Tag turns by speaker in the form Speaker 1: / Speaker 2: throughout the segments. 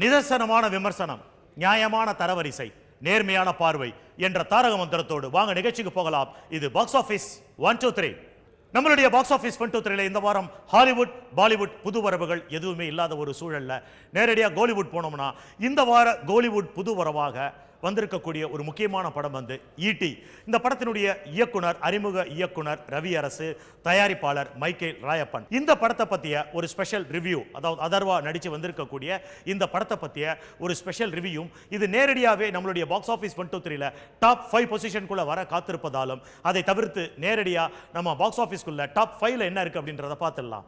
Speaker 1: நிதர்சனமான விமர்சனம், நியாயமான தரவரிசை, நேர்மையான பார்வை என்ற தாரக மந்திரத்தோடு வாங்க நிகழ்ச்சிக்கு போகலாம். இது பாக்ஸ் ஆபீஸ் 1 2 3. நம்மளுடைய பாக்ஸ் ஆபீஸ் 1 2 3 இந்த வாரம் ஹாலிவுட் பாலிவுட் புது வரவுகள் எதுவுமே இல்லாத ஒரு சூழல்ல நேரடியாக கோலிவுட் போனோம்னா இந்த வார கோலிவுட் புது வரவாக வந்திருக்கக்கூடிய ஒரு முக்கியமான படம் வந்து ஈட்டி. இந்த படத்தினுடைய இயக்குனர், அறிமுக இயக்குனர் ரவி அரசு, தயாரிப்பாளர் மைக்கேல் ராயப்பன். இந்த படத்தை பற்றிய ஒரு ஸ்பெஷல் ரிவ்யூ, அதாவது அதர்வா நடித்து வந்திருக்கக்கூடிய இந்த படத்தை பற்றிய ஒரு ஸ்பெஷல் ரிவ்யூயும் இது நேரடியாகவே நம்மளுடைய பாக்ஸ் ஆஃபீஸ் 1 2 3 டாப் 5 பொசிஷனுக்குள்ள வர காத்திருப்பதாலும் அதை தவிர்த்து நேரடியாக நம்ம பாக்ஸ் ஆஃபீஸ்க்குள்ள டாப் 5ல என்ன இருக்கு அப்படின்றத பார்த்துடலாம்.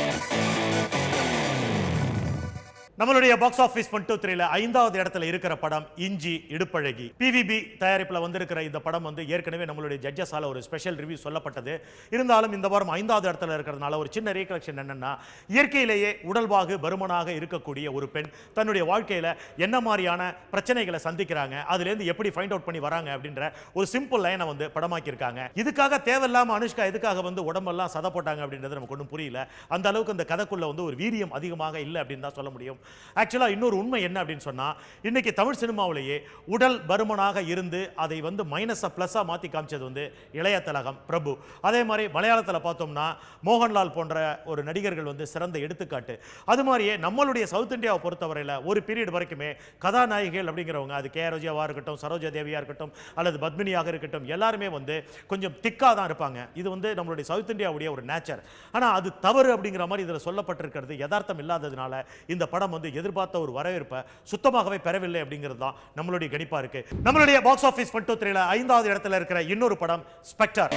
Speaker 1: நம்மளுடைய பாக்ஸ் ஆஃபீஸ் 1 2 3 ஐந்தாவது இடத்துல இருக்கிற படம் இஞ்சி இடுப்பழகி. PVB தயாரிப்பில் வந்திருக்கிற இந்த படம் வந்து ஏற்கனவே நம்மளுடைய ஜட்ஜஸால ஒரு ஸ்பெஷல் ரிவ்யூ சொல்லப்பட்டது. இருந்தாலும் இந்த வாரம் ஐந்தாவது இடத்துல இருக்கிறதுனால ஒரு சின்ன ரீகலெக்ஷன் என்னன்னா, இயற்கையிலேயே உடல்வாகு பருமனாக இருக்கக்கூடிய ஒரு பெண் தன்னுடைய வாழ்க்கையில என்ன மாதிரியான பிரச்சனைகளை சந்திக்கிறாங்க, அதுலேருந்து எப்படி ஃபைண்ட் அவுட் பண்ணி வராங்க அப்படின்ற ஒரு சிம்பிள் லைனை வந்து படமாக்கியிருக்காங்க. இதுக்காக தேவையில்லாம அனுஷ்கா எதுக்காக வந்து உடம்பெல்லாம் சதை போட்டாங்க அப்படின்றது நமக்கு ஒன்றும் புரியல. அந்த அளவுக்கு அந்த கதைக்குள்ள வந்து ஒரு வீரியம் அதிகமாக இல்லை அப்படின்னு தான் சொல்ல முடியும். ஆக்சுவலா இன்னொரு உண்மை என்ன அப்படின்னு சொன்னா, இன்னைக்கு தமிழ் சினிமாவிலேயே உடல் பருமனாக இருந்து அதை வந்து மைனஸா பிளஸா மாத்தி காமிச்சது வந்து இளைய திலகம் பிரபு. அதே மாதிரி மலையாளத்தில் பார்த்தோம்னா மோகன்லால் போன்ற ஒரு நடிகர்கள் வந்து சிறந்த எடுத்துக்காட்டு. அது மாதிரியே நம்மளுடைய சவுத் இந்தியாவை பொறுத்தவரையில் ஒரு பீரியட் வரைக்குமே கதாநாயகிகள் அப்படிங்கிறவங்க, அது கே ரோஜாவா இருக்கட்டும், சரோஜா தேவியா இருக்கட்டும், அல்லது பத்மினியாக இருக்கட்டும், எல்லாருமே வந்து கொஞ்சம் திக்கா தான் இருப்பாங்க. இது வந்து நம்மளுடைய சவுத் இந்தியாவுடைய ஒரு நேச்சர். ஆனால் அது தவறு அப்படிங்கிற மாதிரி இதில் சொல்லப்பட்டிருக்கிறது யதார்த்தம் இல்லாததுனால இந்த படம் வந்து எதிர்பார்த்த ஒரு வரவேற்பை சுத்தமாகவே பெறவில்லை அப்படிங்கிறது தான் நம்மளுடைய கணிப்பா இருக்கு. நம்மளுடைய பாக்ஸ் ஆபீஸ் 1 2 3 ஐந்தாவது இடத்துல இருக்கிற இன்னொரு படம் ஸ்பெக்டர்.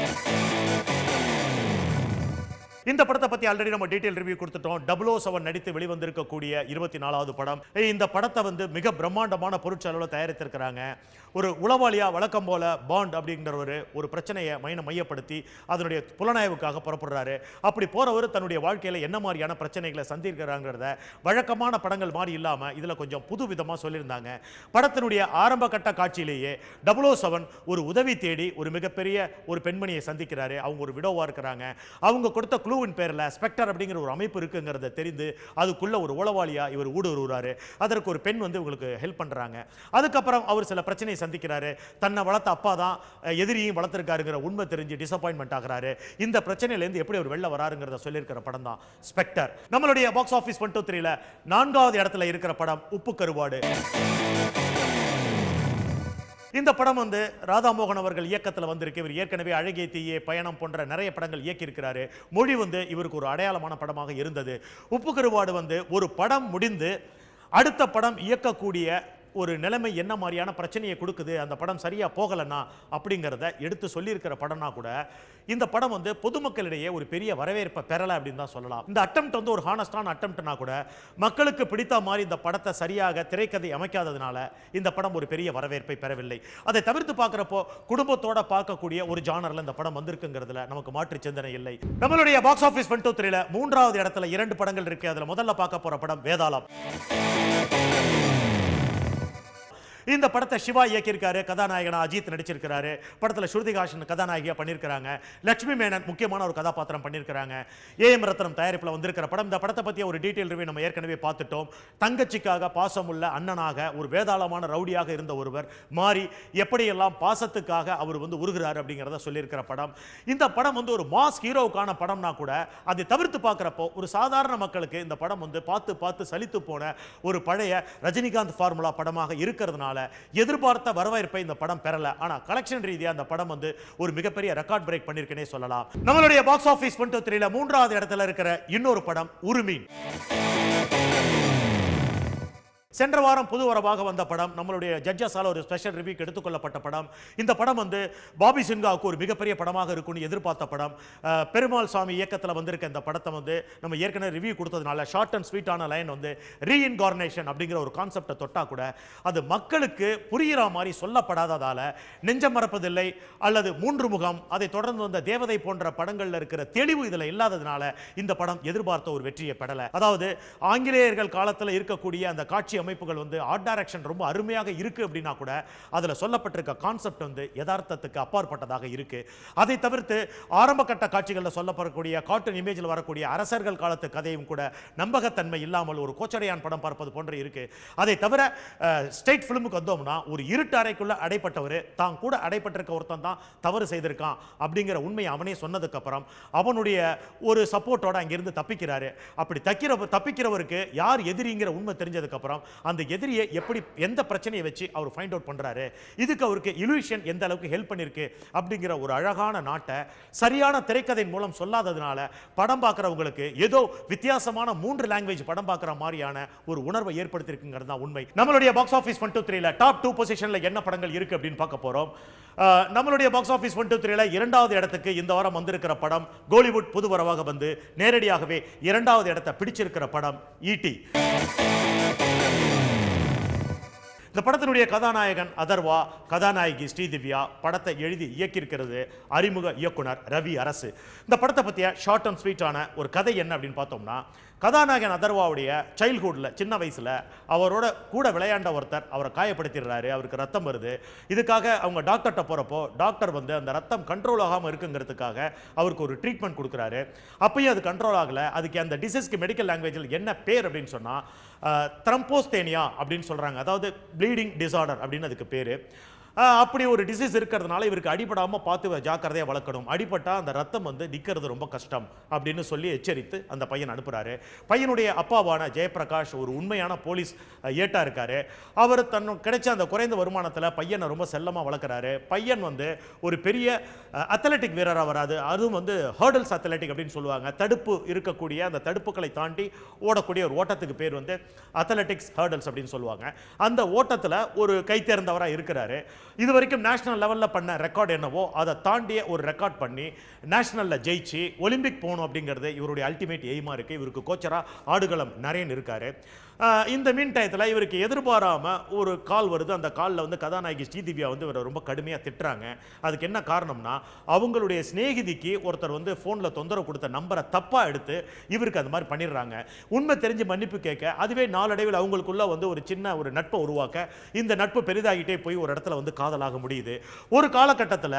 Speaker 1: இந்த படத்தை பத்தி ஆல்ரெடி நம்ம டீடைல் ரிவ்யூ கொடுத்துட்டோம். 007 நடித்து வெளிவந்திருக்கக்கூடிய 24வது படம். இந்த படத்தை வந்து மிக பிரம்மாண்டமான பொருட்செலவில் தயாரித்திருக்கிறாங்க. ஒரு உளவாளியா வழக்கம் போல பாண்ட் அப்படிங்கிற ஒரு பிரச்சனையை மையப்படுத்தி அதனுடைய புலனாய்வுக்காக புறப்படுறாரு. அப்படி போறவர் தன்னுடைய வாழ்க்கையில என்ன மாதிரியான பிரச்சனைகளை சந்திக்கிறாங்கிறத வழக்கமான படங்கள் மாதிரி இல்லாம இதுல கொஞ்சம் புது விதமா சொல்லியிருந்தாங்க. படத்தினுடைய ஆரம்ப கட்ட காட்சியிலேயே 007 ஒரு உதவி தேடி ஒரு மிகப்பெரிய ஒரு பெண்மணியை சந்திக்கிறாரு. அவங்க ஒரு விடோவா இருக்கிறாங்க. அவங்க கொடுத்த குழுவின் பேர்ல ஸ்பெக்டர் அப்படிங்கிற ஒரு அமைப்பு இருக்குங்கிறத தெரிந்து அதுக்குள்ள ஒரு உளவாளியா இவர் ஊடுருவாரு. அதற்கு ஒரு பெண் வந்து உங்களுக்கு ஹெல்ப் பண்றாங்க. அதுக்கப்புறம் அவர் சில பிரச்சனை சந்திக்கிறாரு. தன்னை வளர்த்த அப்பா தான் எதிரியும் வளர்த்திருக்காருங்கிற உண்மை தெரிஞ்சு டிசப்பாயின்மெண்ட் ஆகிறாரு. இந்த பிரச்சனையில இருந்து எப்படி அவர் வெளில வராருங்கிறத சொல்லியிருக்கிற படம் தான் ஸ்பெக்டர். நம்மளுடைய பாக்ஸ் ஆபீஸ் 1 2 3 4வது இடத்துல இருக்கிற படம் உப்பு கருவாடு. இந்த படம் வந்து ராதாமோகன் அவர்கள் இயக்கத்தில் வந்திருக்கு. இவர் ஏற்கனவே அழகிய தீயே, பயணம் போன்ற நிறைய படங்கள் இயக்கியிருக்கிறாரு. மொழி வந்து இவருக்கு ஒரு அடையாளமான படமாக இருந்தது. உப்பு கருவாடு வந்து ஒரு படம் முடிந்து அடுத்த படம் இயக்கக்கூடிய ஒரு நிலைமை என்ன மாதிரியான பிரச்சனையை கொடுக்குது, அந்த படம் சரியா போகலன்னா அப்படிங்கிறத எடுத்து சொல்லியிருக்கிற படம்னா கூட இந்த படம் வந்து பொதுமக்களிடையே ஒரு பெரிய வரவேற்பை பெறலை அப்படின்னு தான் சொல்லலாம். இந்த அட்டெம்ப்ட் வந்து ஒரு ஹானஸ்டான அட்டெம்ப்ட்னா கூட மக்களுக்கு பிடித்த மாதிரி இந்த படத்தை சரியாக திரைக்கதை அமைக்காததுனால இந்த படம் ஒரு பெரிய வரவேற்பை பெறவில்லை. அதை தவிர்த்து பார்க்குறப்போ குடும்பத்தோட பார்க்கக்கூடிய ஒரு ஜானர்ல இந்த படம் வந்திருக்குங்கிறதுல நமக்கு மாற்று சிந்தனை இல்லை. நம்மளுடைய பாக்ஸ் ஆஃபீஸ் 1 2 3 3வது இடத்துல 2 படங்கள் இருக்கு. அதுல முதல்ல பார்க்க போற படம் வேதாளம். இந்த படத்தை சிவா இயக்கியிருக்காரு. கதாநாயகனா அஜித் நடிச்சிருக்கிறாரு. படத்தில் ஸ்ருதிஹாசன் கதாநாயகியா பண்ணியிருக்கிறாங்க. லட்சுமி மேனன் முக்கியமான ஒரு கதாபாத்திரம் பண்ணியிருக்கிறாங்க. AM ரத்னம் தயாரிப்பில் வந்திருக்கிற படம். இந்த படத்தை பற்றிய ஒரு டீட்டெயில் ரிவ்யூ நம்ம ஏற்கனவே பார்த்துட்டோம். தங்கச்சிக்காக பாசமுள்ள அண்ணனாக ஒரு வேதாளமான ரவுடியாக இருந்த ஒருவர் மாறி எப்படியெல்லாம் பாசத்துக்காக அவர் வந்து உருகிறார் அப்படிங்கிறத சொல்லியிருக்கிற படம். இந்த படம் வந்து ஒரு மாஸ் ஹீரோவுக்கான படம்னா கூட அதை தவிர்த்து பார்க்குறப்போ ஒரு சாதாரண மக்களுக்கு இந்த படம் வந்து பார்த்து பார்த்து சலித்து போன ஒரு பழைய ரஜினிகாந்த் ஃபார்முலா படமாக இருக்கிறதுனால எதிர்பார்த்த வரவேற்பை இந்த படம் பெறல. ஆனா கலெக்ஷன் ரீதியா அந்த படம் வந்து ஒரு மிகப்பெரிய ரெக்கார்ட் பிரேக் பண்ணிருக்கனே சொல்லலாம். நம்மளுடைய பாக்ஸ் ஆபீஸ் 1 2 3 3வது இடத்துல இருக்கிற இன்னொரு படம் உருமீன். சென்ற வாரம் புது வரவாக வந்த படம். நம்மளுடைய ஜட்ஜஸால ஒரு ஸ்பெஷல் ரிவ்யூக்கு எடுத்துக்கொள்ளப்பட்ட படம். இந்த படம் வந்து பாபி சிங்காவுக்கு ஒரு மிகப்பெரிய படமாக இருக்கும்னு எதிர்பார்த்த படம். பெருமாள் சாமி இயக்கத்தில் வந்திருக்க இந்த படத்தை வந்து நம்ம ஏற்கனவே ரிவ்யூ கொடுத்ததுனால ஷார்ட் அண்ட் ஸ்வீட்டான லைன் வந்து ரீஇன்கார்னேஷன் அப்படிங்கிற ஒரு கான்செப்டை தொட்டா கூட அது மக்களுக்கு புரிகிற மாதிரி சொல்லப்படாததால நெஞ்சம் மறப்பதில்லை அல்லது 3 முகம், அதை தொடர்ந்து வந்த தேவதை போன்ற படங்கள்ல இருக்கிற தெளிவு இதில் இல்லாததுனால இந்த படம் எதிர்பார்த்த ஒரு வெற்றியை பெறல. அதாவது ஆங்கிலேயர்கள் காலத்தில் இருக்கக்கூடிய அந்த காட்சி அமைப்புகள் வந்து ஆர்ட் டைரக்ஷன் ரொம்ப அருமையாக இருக்கு அப்படின்னா கூட அதுல சொல்லப்பட்டிருக்க கான்செப்ட் வந்து யதார்த்தத்துக்கு அப்பாற்பட்டதாக இருக்கு. அதை தவிர்த்து ஆரம்ப கட்ட காட்சிகளில் சொல்லப்படக்கூடிய கார்ட்டூன் இமேஜில் வரக்கூடிய அரசர்கள் காலத்து கதையும் கூட நம்பகத்தன்மை இல்லாமல் ஒரு கோச்சடையான் படம் பார்ப்பது போன்று இருக்கு. அதை தவிர ஸ்டேட் ஃபிலிமுக்கு வந்தோம்னா ஒரு இருட்டு அறைக்குள்ள அடைப்பட்டவர் தான் கூட அடைப்பட்டிருக்க ஒருத்தன் தான் தவறு செய்திருக்கான் அப்படிங்கிற உண்மையை அவனே சொன்னதுக்கு அப்புறம் அவனுடைய ஒரு சப்போர்ட்டோட அங்கிருந்து தப்பிக்கிறாரு. அப்படி தப்பிக்கிறவருக்கு யார் எதிரிங்கிற உண்மை தெரிஞ்சதுக்கு அப்புறம் அந்த எதிரியை எப்படி எந்த பிரச்சனையை வச்சு அவர் ஃபைண்ட் அவுட் பண்றாரு, இதுக்கு அவருக்கு இலூஷன் எந்த அளவுக்கு ஹெல்ப் பண்ணிருக்கு அப்படிங்கிற ஒரு அழகான நாட்டை சரியான திரைக்கதையின் மூலம் சொல்லாததுனால படம் பார்க்கிறவங்களுக்கு ஏதோ வித்தியாசமான 3 லாங்குவேஜ் படம் பார்க்கிற மாதிரியான ஒரு உணர்வை ஏற்படுத்தியிருக்குங்கிறது தான் உண்மை. நம்மளுடைய பாக்ஸ் ஆஃபீஸ் 123ல டாப் 2 பொசிஷன்ல என்ன படங்கள் இருக்கு அப்படின்னு பார்க்க போறோம். நம்மளுடைய பாக்ஸ் ஆஃபீஸ் 123ல 2வது இடத்துக்கு இந்த வாரம் வந்திருக்கிற படம் கோலிவுட் புதுவரவாக வந்து நேரடியாகவே 2வது இடத்தை பிடிச்சிருக்கிற படம் ஈட்டி. இந்த படத்தினுடைய கதாநாயகன் அதர்வா, கதாநாயகி ஸ்ரீதிவ்யா, படத்தை எழுதி இயக்கியிருக்கிறது அறிமுக இயக்குனர் ரவி அரசு. இந்த படத்தை பற்றிய ஷார்ட் அண்ட் ஸ்வீட்டான ஒரு கதை என்ன அப்படின்னு பார்த்தோம்னா, கதாநாயகன் அதர்வாவுடைய சைல்ட்ஹுட்ல சின்ன வயசுல அவரோட கூட விளையாண்ட ஒருத்தர் அவரை காயப்படுத்திடுறாரு, அவருக்கு ரத்தம் வருது. இதுக்காக அவங்க டாக்டர்கிட்ட போறப்போ டாக்டர் வந்து அந்த ரத்தம் கண்ட்ரோல் ஆகாமல் இருக்குங்கிறதுக்காக அவருக்கு ஒரு ட்ரீட்மெண்ட் கொடுக்குறாரு. அப்பயும் அது கண்ட்ரோல் ஆகல. அதுக்கு அந்த டிசீஸ்க்கு மெடிக்கல் லாங்குவேஜில் என்ன பேர் அப்படின்னு சொன்னா த்ரம்போஸ்தேனியா அப்படின்னு சொல்றாங்க. அதாவது ப்ளீடிங் டிசார்டர் அப்படின்னு அதுக்கு பேரு. அப்படி ஒரு டிசீஸ் இருக்கிறதுனால இவருக்கு அடிபடாமல் பார்த்து ஜாக்கிரதையாக வளர்க்கணும். அடிபட்டால் அந்த ரத்தம் வந்து நிற்கிறது ரொம்ப கஷ்டம் அப்படின்னு சொல்லி எச்சரித்து அந்த பையன் அனுப்புகிறாரு. பையனுடைய அப்பாவான ஜெயபிரகாஷ் ஒரு உண்மையான போலீஸ் ஏட்டா இருக்காரு. அவர் கிடைச்ச அந்த குறைந்த வருமானத்தில் பையனை ரொம்ப செல்லமாக வளர்க்குறாரு. பையன் வந்து ஒரு பெரிய அத்லெட்டிக் வீரராக வராது. அதுவும் வந்து ஹர்டல்ஸ் அத்லெட்டிக் அப்படின்னு சொல்லுவாங்க. தடுப்பு இருக்கக்கூடிய அந்த தடுப்புகளை தாண்டி ஓடக்கூடிய ஒரு ஓட்டத்துக்கு பேர் வந்து அத்லெட்டிக்ஸ் ஹர்டல்ஸ் அப்படின்னு சொல்லுவாங்க. அந்த ஓட்டத்தில் ஒரு கை தேர்ந்தவராக இருக்கிறாரு. இது வரைக்கும் நேஷனல் லெவலில் பண்ண ரெக்கார்ட் என்னவோ அதை தாண்டிய ஒரு ரெக்கார்ட் பண்ணி நேஷனலில் ஜெயிச்சு ஒலிம்பிக் போகணும் அப்படிங்கிறது இவருடைய அல்டிமேட் எய்மா இருக்கு. இவருக்கு கோச்சரா ஆடுகளம் நரேன் இருக்காரு. இந்த மீன் டயத்தில் இவருக்கு எதிர்பாராம ஒரு கால் வருது. அந்த காலில் வந்து கதாநாயகி ஸ்ரீதிவ்யா வந்து இவரை ரொம்ப கடுமையாக திட்டுறாங்க. அதுக்கு என்ன காரணம்னா, அவங்களுடைய சிநேகிதிக்கு ஒருத்தர் வந்து ஃபோனில் தொந்தரவு கொடுத்த நம்பரை தப்பாக எடுத்து இவருக்கு அந்த மாதிரி பண்ணிடுறாங்க. உண்மை தெரிஞ்சு மன்னிப்பு கேட்க அதுவே நாளடைவில் அவங்களுக்குள்ள வந்து ஒரு சின்ன ஒரு நட்பை உருவாக்க இந்த நட்பு பெரிதாகிட்டே போய் ஒரு இடத்துல வந்து காதலாக முடியுது. ஒரு காலகட்டத்தில்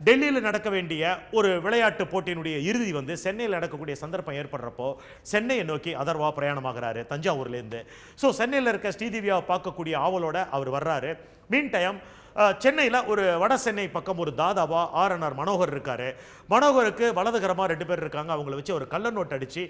Speaker 1: டெல்லியில் நடக்க வேண்டிய ஒரு விளையாட்டு போட்டியினுடைய இறுதி வந்து சென்னையில் நடக்கக்கூடிய சந்தர்ப்பம் ஏற்படுறப்போ சென்னையை நோக்கி அதர்வா பிரயாணமாகிறாரு தஞ்சாவூர்லேருந்து. ஸோ சென்னையில் இருக்க ஸ்ரீதிவ்யாவை பார்க்கக்கூடிய ஆவலோட அவர் வர்றாரு. மீன் டைம் சென்னையில் ஒரு வட சென்னை பக்கம் ஒரு தாதாவா ஆர்என்ஆர் மனோகர் இருக்காரு. மனோகருக்கு வலதுகரமாக 2 பேர் இருக்காங்க. அவங்கள வச்சு ஒரு கள்ள நோட் அடிச்சு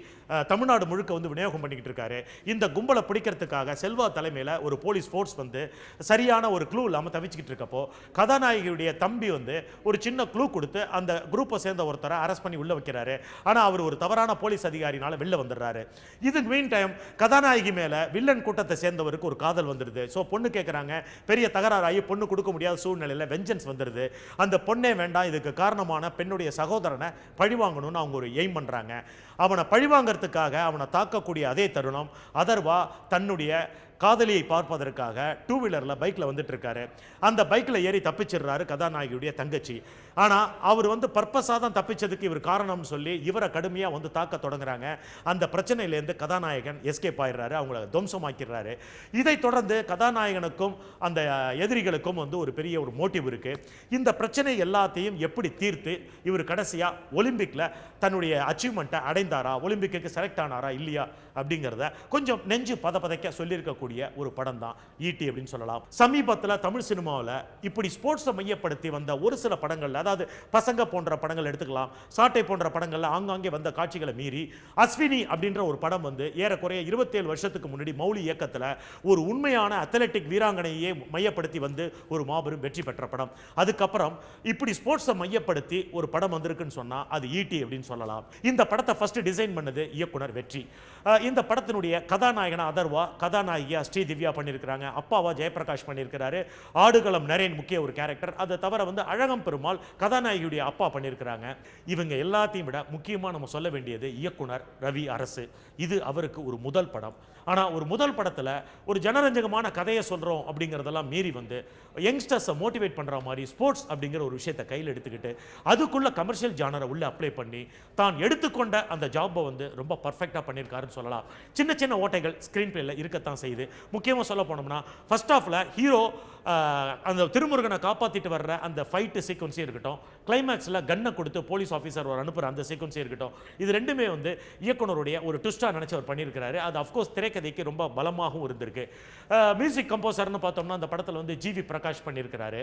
Speaker 1: தமிழ்நாடு முழுக்க வந்து விநியோகம் பண்ணிக்கிட்டு இருக்காரு. இந்த கும்பலை பிடிக்கிறதுக்காக செல்வா தலைமையில் ஒரு போலீஸ் ஃபோர்ஸ் வந்து சரியான ஒரு க்ளூ இல்லாமல் தவிச்சுக்கிட்டு இருக்கப்போ கதாநாயகியுடைய தம்பி வந்து ஒரு சின்ன க்ளூ கொடுத்து அந்த குரூப்பை சேர்ந்த ஒருத்தரை அரெஸ்ட் பண்ணி உள்ள வைக்கிறாரு. ஆனால் அவர் ஒரு தவறான போலீஸ் அதிகாரினால வெளில வந்துடுறாரு. இதுக்கு மீன் டைம் கதாநாயகி மேலே வில்லன் கூட்டத்தை சேர்ந்தவருக்கு ஒரு காதல் வந்துடுது. ஸோ பொண்ணு கேட்குறாங்க. பெரிய தகராறாகி பொண்ணு கொடுக்க முடியாத சூழ்நிலையில் வெஞ்சன்ஸ் வந்துடுது. அந்த பொண்ணே வேண்டாம், இதுக்கு காரணமான பெண்ணுடைய சகோதரனை பழிவாங்கணும்னு அவங்க ஒரு எய்ம் பண்றாங்க. அவனை பழிவாங்கிறதுக்காக அவனை தாக்கக்கூடிய அதே தருணம் அதர்வா தன்னுடைய காதலியை பார்ப்பதற்காக 2 வீலரில் பைக்கில் வந்துட்டு இருக்காரு. அந்த பைக்கில் ஏறி தப்பிச்சிடுறாரு கதாநாயகியுடைய தங்கச்சி. ஆனால் அவர் வந்து பர்பஸாக தான் தப்பிச்சதுக்கு இவர் காரணம்னு சொல்லி இவரை கடுமையாக வந்து தாக்க தொடங்குறாங்க. அந்த பிரச்சனையிலேருந்து கதாநாயகன் எஸ்கேப் ஆயிடுறாரு, அவங்கள துவம்சமாக்கிறாரு. இதை தொடர்ந்து கதாநாயகனுக்கும் அந்த எதிரிகளுக்கும் வந்து ஒரு பெரிய ஒரு மோட்டிவ் இருக்கு. இந்த பிரச்சனை எல்லாத்தையும் எப்படி தீர்த்து இவர் கடைசியாக ஒலிம்பிக்கில் தன்னுடைய அச்சீவ்மெண்ட்டை அடைந்தாரா, ஒலிம்பிக்கு செலக்ட் ஆனாரா இல்லையா அப்படிங்கிறத கொஞ்சம் நெஞ்சு பதைக்க சொல்லியிருக்கக்கூடிய ஒரு படம் தான் ஈட்டி அப்படின்னு சொல்லலாம். சமீபத்தில் தமிழ் சினிமாவில் இப்படி ஸ்போர்ட்ஸை மையப்படுத்தி வந்த ஒரு சில படங்கள், அதாவது பசங்க போன்ற படங்கள் எடுத்துக்கலாம், சாட்டை போன்ற படங்கள்ல ஆங்காங்கே வந்த காட்சிகளை மீறி அஸ்வினி அப்படின்ற ஒரு படம் வந்து ஏறக்குறைய 27 வருஷத்துக்கு முன்னாடி மௌலி இயக்கத்தில் ஒரு உண்மையான அத்லெட்டிக் வீராங்கனையே மையப்படுத்தி வந்து ஒரு மாபெரும் வெற்றி பெற்ற படம். அதுக்கப்புறம் இப்படி ஸ்போர்ட்ஸை மையப்படுத்தி ஒரு படம் வந்திருக்குன்னு சொன்னா அது ஈட்டி அப்படின்னு சொல்லலாம். இந்த படத்தை ஃபர்ஸ்ட் டிசைன் பண்ணது இயக்குனர் வெற்றி. இந்த படத்தினுடைய கதாநாயகனா அதர்வா, கதாநாயகியா ஸ்ரீதிவ்யா பண்ணியிருக்கிறாங்க. அப்பாவா ஜெயபிரகாஷ் பண்ணியிருக்கிறாரு. ஆடுகளம் நரேன் முக்கிய ஒரு கேரக்டர். அதை தவிர வந்து அழகம் பெருமாள் கதாநாயகியுடைய அப்பா பண்ணியிருக்கிறாங்க. இவங்க எல்லாத்தையும் விட முக்கியமாக நம்ம சொல்ல வேண்டியது இயக்குனர் ரவி அரசு. இது அவருக்கு ஒரு முதல் படம். ஆனால் ஒரு முதல் படத்தில் ஒரு ஜனரஞ்சகமான கதையை சொல்கிறோம் அப்படிங்கிறதெல்லாம் மீறி வந்து யங்ஸ்டர்ஸை மோட்டிவேட் பண்ணுற மாதிரி ஸ்போர்ட்ஸ் அப்படிங்கிற ஒரு விஷயத்தை கையில் எடுத்துக்கிட்டு அதுக்குள்ள கமர்ஷியல் ஜானரை உள்ள அப்ளை பண்ணி தான் எடுத்துக்கொண்ட அந்த ஜாப்பை வந்து ரொம்ப பர்ஃபெக்டாக பண்ணியிருக்காருன்னு சொல்லலாம். சின்ன சின்ன ஓட்டைகள் ஸ்க்ரீன் பிளேல இருக்கத்தான் செய்யுது. இருக்குது. முக்கியமாக சொல்ல போனோம்னா ஃபர்ஸ்ட் ஹாஃப்ல ஹீரோ அந்த திருமுருகனை காப்பாற்றிட்டு வர்ற அந்த ஃபைட்டு சீக்வன்ஸே இருக்கட்டும், கிளைமேக்ஸில் கன்னை கொடுத்து போலீஸ் ஆஃபீஸர் ஒரு அனுப்புகிற அந்த சீக்வன்ஸே இருக்கட்டும், இது ரெண்டுமே வந்து இயக்குனருடைய ஒரு ட்விஸ்டாக நினச்சி அவர் பண்ணியிருக்கிறாரு. அது அஃப்கோர்ஸ் திரைக்கதைக்கு ரொம்ப பலமாகவும் இருந்திருக்கு. மியூசிக் கம்போசர்னு பார்த்தோம்னா அந்த படத்தில் வந்து ஜிவி பிரகாஷ் பண்ணியிருக்கிறாரு.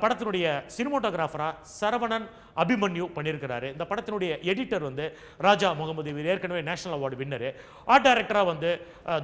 Speaker 1: படத்தினுடைய சினிமோட்டோகிராஃபராக சரவணன் அபிமன்யு பண்ணியிருக்கிறாரு. இந்த படத்தினுடைய எடிட்டர் வந்து ராஜா முகமது, இவர் ஏற்கனவே நேஷனல் அவார்டு வின்னரு. ஆர்ட் டைரக்டராக வந்து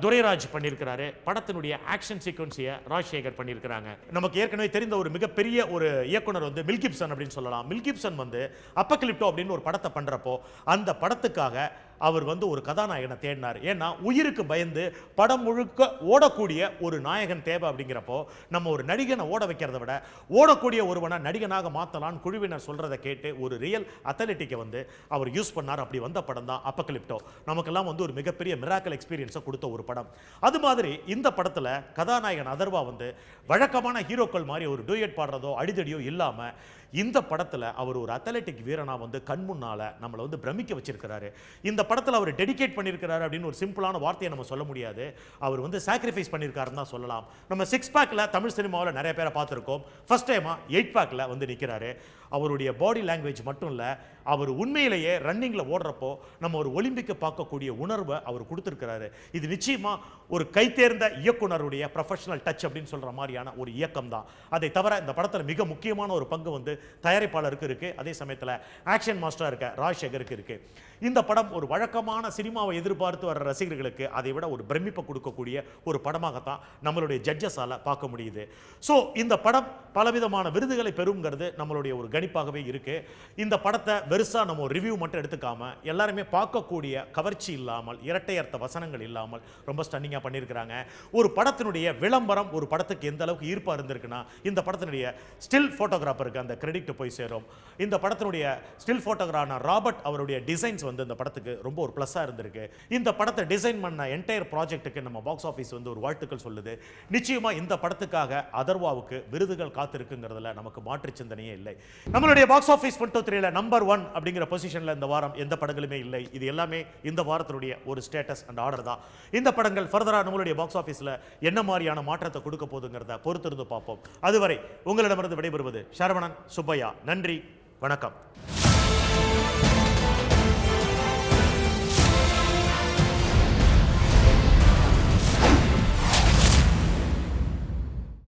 Speaker 1: துரைராஜ் பண்ணியிருக்கிறாரு. படத்தினுடைய ஆக்ஷன் சீக்வன்ஸியை ராஜ்சேகர் பண்ணியிருக்கிறாங்க. நமக்கு ஏற்கனவே தெரிந்த ஒரு மிகப்பெரிய ஒரு இயக்குனர் வந்து மெல் கிப்சன் அப்படின்னு சொல்லலாம். மெல் கிப்சன் வந்து அப்போகலிப்டோ அப்படின்னு ஒரு படத்தை பண்றப்போ அந்த படத்துக்காக அவர் வந்து ஒரு கதாநாயகனை தேடினார். ஏன்னா உயிருக்கு பயந்து படம் முழுக்க ஓடக்கூடிய ஒரு நாயகன் தேவை. அப்படிங்கிறப்போ நம்ம ஒரு நடிகனை ஓட வைக்கிறத விட ஓடக்கூடிய ஒருவனை நடிகனாக மாற்றலான்னு குழுவினர் சொல்றதை கேட்டு ஒரு ரியல் அத்லெட்டிக்கை வந்து அவர் யூஸ் பண்ணார். அப்படி வந்த படம் தான் அப்போகலிப்டோ. நமக்கெல்லாம் வந்து ஒரு மிகப்பெரிய மிராக்கல் எக்ஸ்பீரியன்ஸை கொடுத்த ஒரு படம். அது மாதிரி இந்த படத்தில் கதாநாயகன் அதர்வா வந்து வழக்கமான ஹீரோக்கள் மாதிரி ஒரு டூயட் பாடுறதோ அடிதடியோ இல்லாமல் இந்த படத்தில் அவர் ஒரு அத்லெட்டிக் வீரனா வந்து கண் முன்னால நம்மளை வந்து பிரமிக்க வச்சிருக்கிறாரு. இந்த படத்தில் அவர் டெடிகேட் பண்ணியிருக்கிறாரு அப்படின்னு ஒரு சிம்பிளான வார்த்தையை நம்ம சொல்ல முடியாது. அவர் வந்து சாக்ரிஃபைஸ் பண்ணியிருக்காருன்னு தான் சொல்லலாம். நம்ம 6 பேக்கில் தமிழ் சினிமாவில் நிறைய பேரை பார்த்துருக்கோம். ஃபர்ஸ்ட் டைமாக 8 பேக்கில் வந்து நிற்கிறாரு. அவருடைய பாடி லாங்குவேஜ் மட்டும் இல்லை, அவர் உண்மையிலேயே ரன்னிங்கில் ஓடுறப்போ நம்ம ஒரு ஒலிம்பிக்கை பார்க்கக்கூடிய உணர்வை அவர் கொடுத்துருக்கிறாரு. இது நிச்சயமாக ஒரு கைத்தேர்ந்த இயக்குனருடைய ப்ரொஃபஷனல் டச் அப்படின்னு சொல்கிற மாதிரியான ஒரு இயக்கம் தான். அதை தவிர இந்த படத்தில் மிக முக்கியமான ஒரு பங்கு வந்து தயாரிப்பாளருக்கு இருக்குது. அதே சமயத்தில் ஆக்ஷன் மாஸ்டராக இருக்க ராஜ்சேகருக்கு இருக்குது. இந்த படம் ஒரு வழக்கமான சினிமாவை எதிர்பார்த்து வர ரசிகர்களுக்கு அதை விட ஒரு பிரமிப்பை கொடுக்கக்கூடிய ஒரு படமாகத்தான் நம்மளுடைய ஜட்ஜஸால் பார்க்க முடியுது. ஸோ இந்த படம் பலவிதமான விருதுகளை பெறுங்கிறது நம்மளுடைய ஒரு கணிப்பாகவே இருக்கு. இந்த படத்தை வெறுசா நம்ம ஒரு ரிவ்யூ மட்டும் எடுத்துக்காம எல்லாருமே பார்க்கக்கூடிய கவர்ச்சி இல்லாமல், இரட்டையர்த்த வசனங்கள் இல்லாமல் ரொம்ப ஸ்டன்னிங்காக பண்ணியிருக்கிறாங்க. ஒரு படத்தினுடைய விளம்பரம் ஒரு படத்துக்கு எந்த அளவுக்கு ஈர்ப்பாக இருந்திருக்குன்னா இந்த படத்தினுடைய ஸ்டில் ஃபோட்டோகிராஃபருக்கு அந்த கிரெடிட் போய் சேரும். இந்த படத்தினுடைய ஸ்டில் ஃபோட்டோகிராஃபர் ராபர்ட் அவருடைய டிசைன்ஸ் வந்து இந்த படத்துக்கு ரொம்ப ஒரு ப்ளஸ்ஸாக இருந்திருக்கு. இந்த படத்தை டிசைன் பண்ண என்டையர் ப்ராஜெக்ட்டுக்கு நம்ம பாக்ஸ் ஆஃபீஸ் வந்து ஒரு வாழ்த்துக்கள் சொல்லுது. நிச்சயமா இந்த படத்துக்காக அதர்வாவுக்கு விருதுகள் காத்திருக்குங்கிறதுல நமக்கு மாற்று சிந்தனையே இல்லை. நம்மளுடைய பாக்ஸ் ஆஃபீஸ் 123ல நம்பர் 1 அப்படிங்கிற பொசிஷன்ல இந்த வாரம் எந்த படங்களுமே இல்லை. இது எல்லாமே இந்த வாரத்தினுடைய ஒரு ஸ்டேட்டஸ் அண்ட் ஆர்டர் தான். இந்த படங்கள் ஃபர்தரா நம்மளுடைய பாக்ஸ் ஆஃபீஸ்ல என்ன மாதிரியான மாற்றத்தை கொடுக்க போகுதுங்கிறத பொறுத்திருந்து பார்ப்போம். அதுவரை உங்களிடமிருந்து விடைபெறுவது சரவணன் சுப்பையா. நன்றி, வணக்கம்.